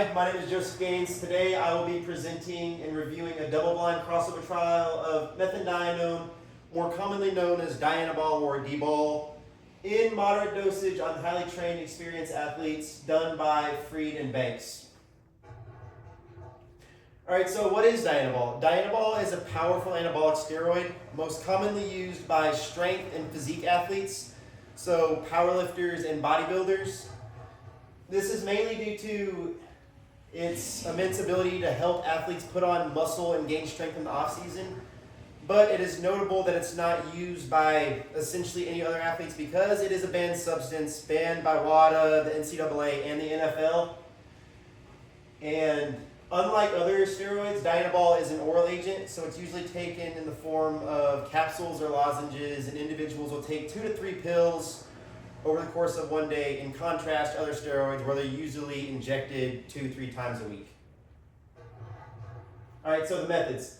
Hi, my name is Joseph Gaines. Today I will be presenting and reviewing a double-blind crossover trial of methendienone, more commonly known as Dianabol or D-bol, in moderate dosage on highly trained, experienced athletes, done by Freed and Banks. Alright, so what is Dianabol? Dianabol is a powerful anabolic steroid, most commonly used by strength and physique athletes, so powerlifters and bodybuilders. This is mainly due to its immense ability to help athletes put on muscle and gain strength in the off-season, but it is notable that it's not used by essentially any other athletes because it is a banned substance, banned by WADA, the NCAA, and the NFL. And unlike other steroids, Dianabol is an oral agent, so it's usually taken in the form of capsules or lozenges, and individuals will take 2 to 3 pills over the course of one day, in contrast to other steroids where they're usually injected 2-3 times a week. Alright, so the methods.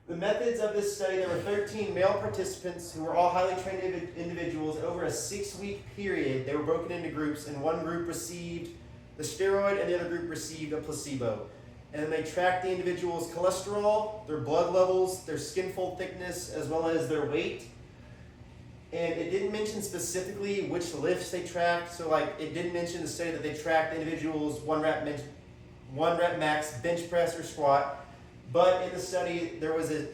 The methods of this study, there were 13 male participants who were all highly trained individuals. Over a 6-week period, they were broken into groups, and one group received the steroid and the other group received a placebo. And they tracked the individual's cholesterol, their blood levels, their skin fold thickness, as well as their weight. And it didn't mention specifically which lifts they tracked. So it didn't mention in the study that they tracked the individual's one rep max bench press or squat. But in the study, there was a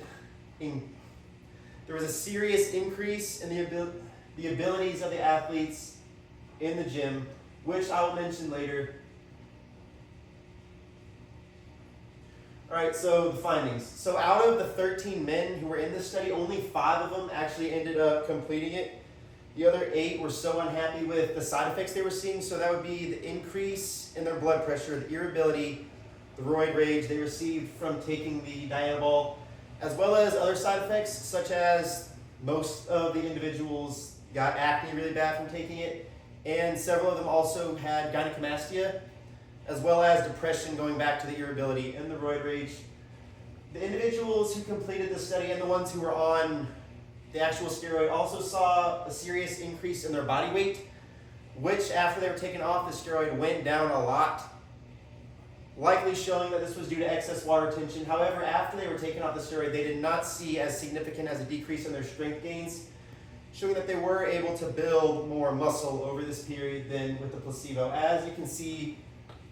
serious increase in the abilities of the athletes in the gym, which I will mention later. Alright, so the findings. So out of the 13 men who were in this study, only 5 of them actually ended up completing it. The other 8 were so unhappy with the side effects they were seeing, so that would be the increase in their blood pressure, the irritability, the roid rage they received from taking the Dianabol, as well as other side effects, such as most of the individuals got acne really bad from taking it, and several of them also had gynecomastia, as well as depression going back to the irritability and the roid rage. The individuals who completed the study and the ones who were on the actual steroid also saw a serious increase in their body weight, which after they were taken off the steroid went down a lot, likely showing that this was due to excess water retention. However, after they were taken off the steroid, they did not see as significant as a decrease in their strength gains, showing that they were able to build more muscle over this period than with the placebo. As you can see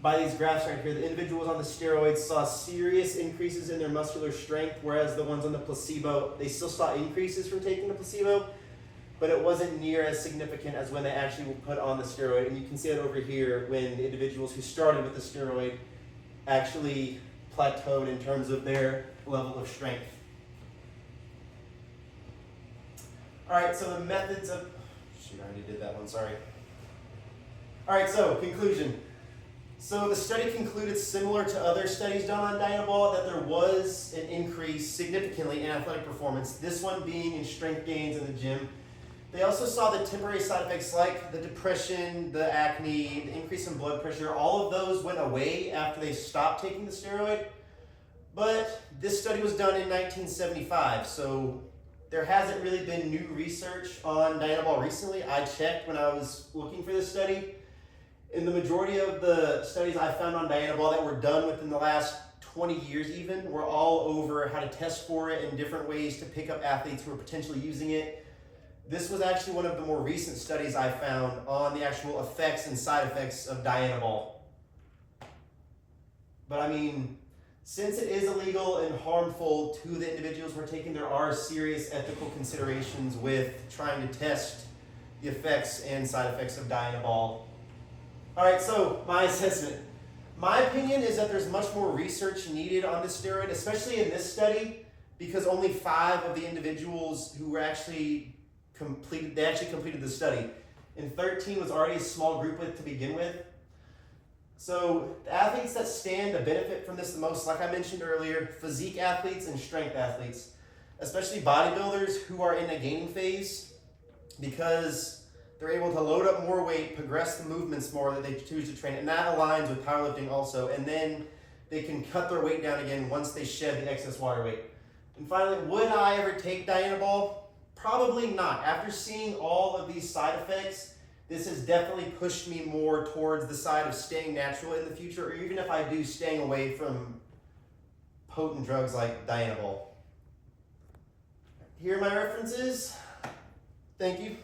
by these graphs right here, the individuals on the steroids saw serious increases in their muscular strength, whereas the ones on the placebo, they still saw increases from taking the placebo, but it wasn't near as significant as when they actually were put on the steroid. And you can see that over here when the individuals who started with the steroid actually plateaued in terms of their level of strength. Alright, so the methods of, shoot, I already did that one, sorry. Alright, so conclusion. So the study concluded, similar to other studies done on Dianabol, that there was an increase significantly in athletic performance, this one being in strength gains in the gym. They also saw the temporary side effects like the depression, the acne, the increase in blood pressure. All of those went away after they stopped taking the steroid. But this study was done in 1975, so there hasn't really been new research on Dianabol recently. I checked when I was looking for this study. And the majority of the studies I found on Dianabol that were done within the last 20 years even were all over how to test for it and different ways to pick up athletes who are potentially using it. This was actually one of the more recent studies I found on the actual effects and side effects of Dianabol. But I mean, since it is illegal and harmful to the individuals who are taking, there are serious ethical considerations with trying to test the effects and side effects of Dianabol. Alright, so my assessment. My opinion is that there's much more research needed on this steroid, especially in this study, because only 5 of the individuals who were actually completed the study. And 13 was already a small group to begin with. So the athletes that stand to benefit from this the most, like I mentioned earlier, physique athletes and strength athletes, especially bodybuilders who are in a gaining phase, because they're able to load up more weight, progress the movements more that they choose to train, and that aligns with powerlifting also. And then they can cut their weight down again once they shed the excess water weight. And finally, would I ever take Dianabol? Probably not. After seeing all of these side effects this has definitely pushed me more towards the side of staying natural in the future, or even if I do, staying away from potent drugs like Dianabol. Here are my references. Thank you.